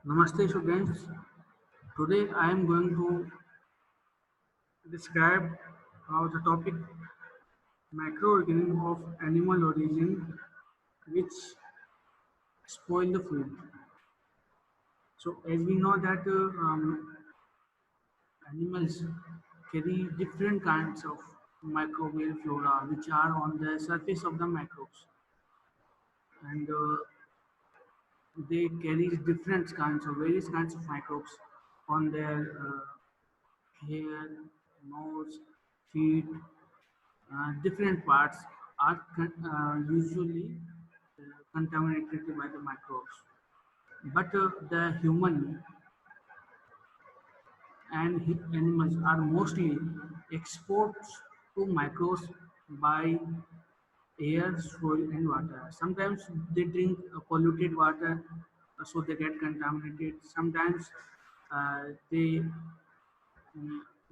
Namaste students. Today I am going to describe how the topic microorganism of animal origin which spoil the food. So as we know that animals carry different kinds of microbial flora which are on the surface of the microbes, and they carry different kinds of various kinds of microbes on their hair, nose, feet. Different parts are usually contaminated by the microbes. But the human and animals are mostly exposed to microbes by air, soil, and water. Sometimes they drink polluted water, so they get contaminated. Sometimes they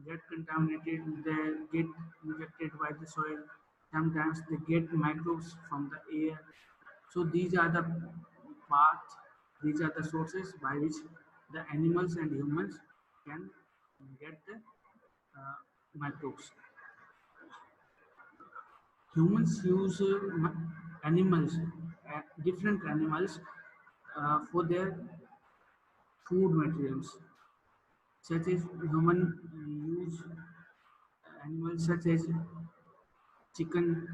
get contaminated, they get injected by the soil. Sometimes they get microbes from the air. So these are the paths, these are the sources by which the animals and humans can get the microbes. Humans use animals, different animals, for their food materials, such as human use animals such as chicken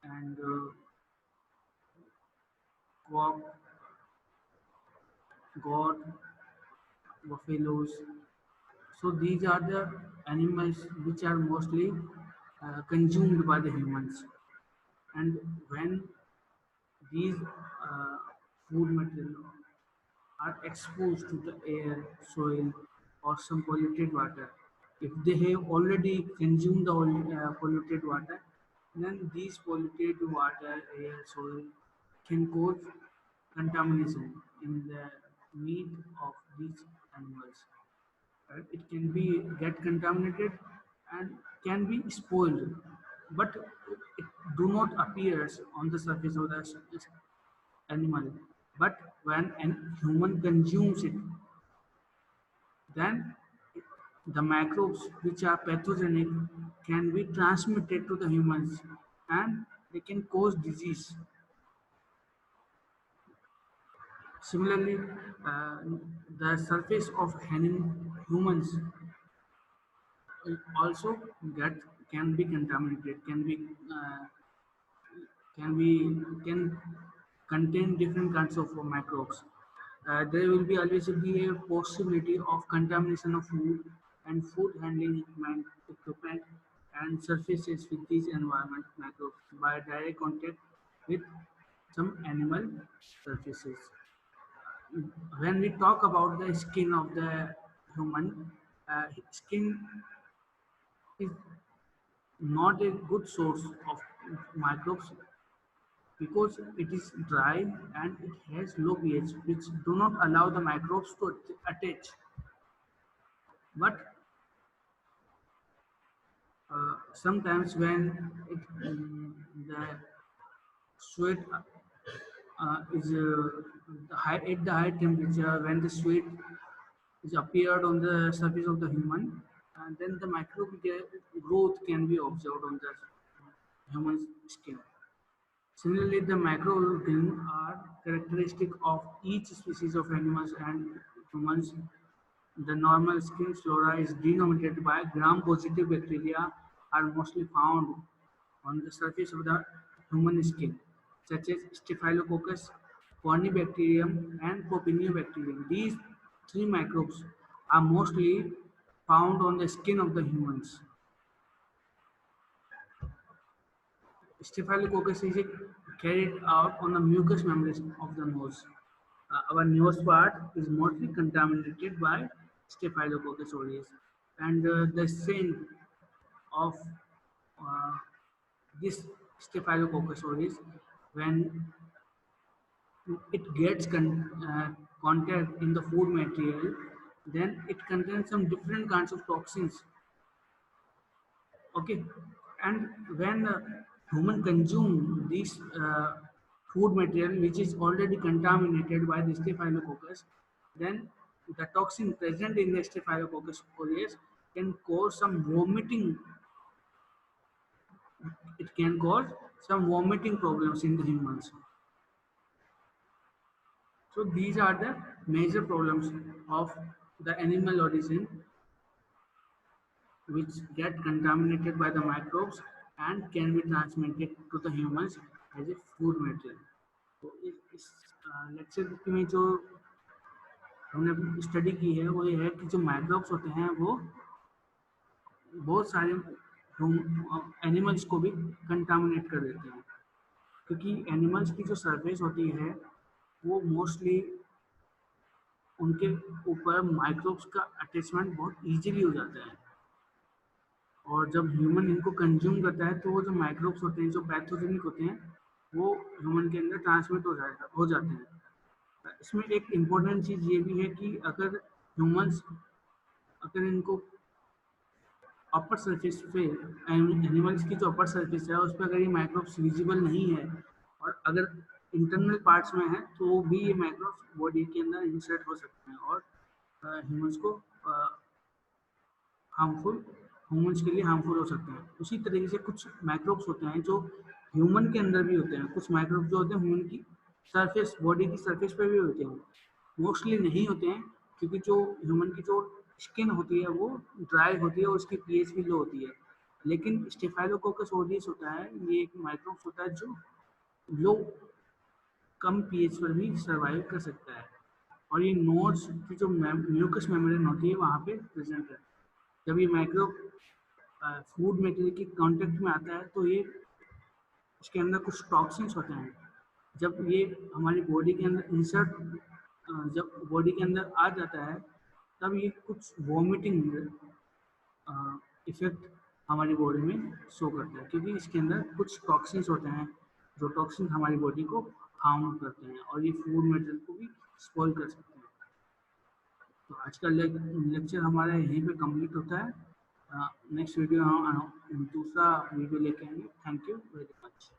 and cock, goat, buffaloes. So these are the animals which are mostly consumed by the humans. And when these food material are exposed to the air, soil, or some polluted water, if they have already consumed the polluted water, then these polluted water, air, soil can cause contamination in the meat of these animals. Right? It can be get contaminated and can be spoiled, but it do not appears on the surface of the animal. But when a human consumes it, then the microbes which are pathogenic can be transmitted to the humans and they can cause disease. Similarly, uh, the surface of humans also get can be contaminated, can be can contain different kinds of microbes. There will be always be a possibility of contamination of food and food handling equipment and surfaces with these environment microbes by direct contact with some animal surfaces. When we talk about the skin of the human, skin is not a good source of microbes because it is dry and it has low pH, which do not allow the microbes to attach. But sometimes when the sweat is at the high temperature, when the sweat is appeared on the surface of the human, and then the growth can be observed on the human skin. Similarly, the microorganisms are characteristic of each species of animals and humans. The normal skin flora is denominated by gram-positive bacteria are mostly found on the surface of the human skin, such as Staphylococcus, Corynebacterium, and Propionibacterium. These three microbes are mostly found on the skin of the humans. Staphylococcus is carried out on the mucous membrane of the nose. Our nose part is mostly contaminated by Staphylococcus aureus, and the scent of uh, this Staphylococcus aureus, when it gets contact in the food material, then it contains some different kinds of toxins. Okay, and when human consume these food material which is already contaminated by the Staphylococcus, then the toxin present in the Staphylococcus aureus can cause some vomiting. It can cause some vomiting problems in the humans. So these are the major problems of the animal origin which get contaminated by the microbes and can be transmitted to the humans as a food material. तो इस lecture में जो हमने study की है वो ये है कि जो माइक्रोब्स होते हैं वो बहुत सारे एनिमल्स को भी कंटामिनेट कर देते हैं, क्योंकि एनिमल्स की जो सरफेस होती है वो मोस्टली उनके ऊपर माइक्रोब्स का अटैचमेंट बहुत इजीली हो जाता है, और जब ह्यूमन इनको कंज्यूम करता है तो वो जो माइक्रोब्स होते हैं जो पैथोजेनिक होते हैं वो ह्यूमन के अंदर ट्रांसमिट हो जाते हैं। इसमें एक इम्पोर्टेंट चीज़ ये भी है कि अगर ह्यूमंस अगर इनको अपर सरफेस पे एनिमल्स की जो अपर सरफेस है उस पर अगर ये माइक्रोब्स विजिबल नहीं है और अगर इंटरनल पार्ट्स में है तो भी ये माइक्रोब्स बॉडी के अंदर इंसर्ट हो सकते हैं और ह्यूमंस को हार्मफुल ह्यूमंस के लिए हार्मफुल हो सकते हैं। उसी तरीके से कुछ माइक्रोब्स होते हैं जो ह्यूमन के अंदर भी होते हैं, कुछ माइक्रोब्स जो होते हैं ह्यूमन की सरफेस बॉडी की सरफेस पे भी होते हैं, मोस्टली नहीं होते हैं क्योंकि जो ह्यूमन की जो स्किन होती है वो ड्राई होती है और उसकी पीएच भी लो होती है। लेकिन स्टेफाइलोकोकस ऑरियस होता है, ये एक माइक्रोब्स होता है जो लो कम पीएच पर भी सर्वाइव कर सकता है, और ये नोड्स की जो म्यूकस मेम्ब्रेन होती है वहाँ पे प्रेजेंट है। जब ये माइक्रो फूड मटेरियल के कांटेक्ट में आता है तो ये इसके अंदर कुछ टॉक्सिन्स होते हैं, जब ये हमारी बॉडी के अंदर इंसर्ट जब बॉडी के अंदर आ जाता है तब ये कुछ वॉमिटिंग इफेक्ट हमारी बॉडी में शो करता है, क्योंकि इसके अंदर कुछ टॉक्सिन्स होते हैं जो टॉक्सिन हमारी बॉडी को हार्म करते हैं और ये फूड मटेरियल को भी स्पॉइल कर सकते हैं। तो आज का लेक्चर हमारा यहीं पे कंप्लीट होता है। नेक्स्ट वीडियो हम दूसरा वीडियो लेके आएंगे। Thank you very much.